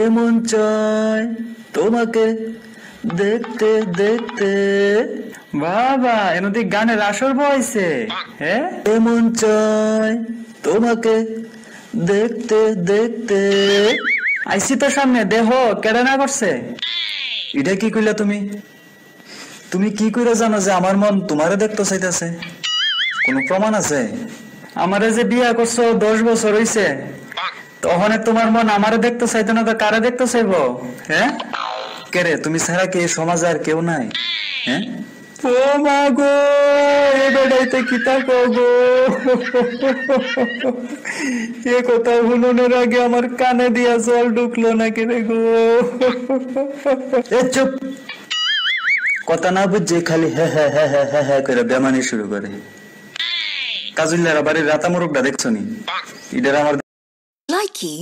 এমন চাই তোমাকে দেখতে দেখতে। বাবা এনদি গানের আসর বইছে। হ্যাঁ, এমন চাই তোমাকে দেখতে দেখতে। আইসি তো সামনে, দেহ কেডা না করছে। এটা কি কইলা তুমি? তুমি কি কইরা জানো যে আমার মন তোমারে দেখতে চাইতেছে? কোনো প্রমাণ আছে? আমারে যে বিয়া করছো 10 বছর হইছে, তখন তোমার মন আমারে দেখতে চাইতো না তো কারে দেখতে চাইবো? হ্যাঁ, কে রে? তুমি ছাড়া কি এই সমাজে আর কেউ নাই? হ্যাঁ, ও মা গো, এ বেড়াইতে কিতা গো। এ কথা শুনোর আগে আমার কানে দিয়া জল ঢুকলো না কে রে গো। এ চুপ, কথা না বুঝছে খালি হ্যাঁ হ্যাঁ হ্যাঁ হ্যাঁ হ্যাঁ হ্যাঁ করে বেমানি শুরু করে। কাজুল্লারা বাড়ির রাতা মোরগটা দেখছো নি? ইডার আমার Likey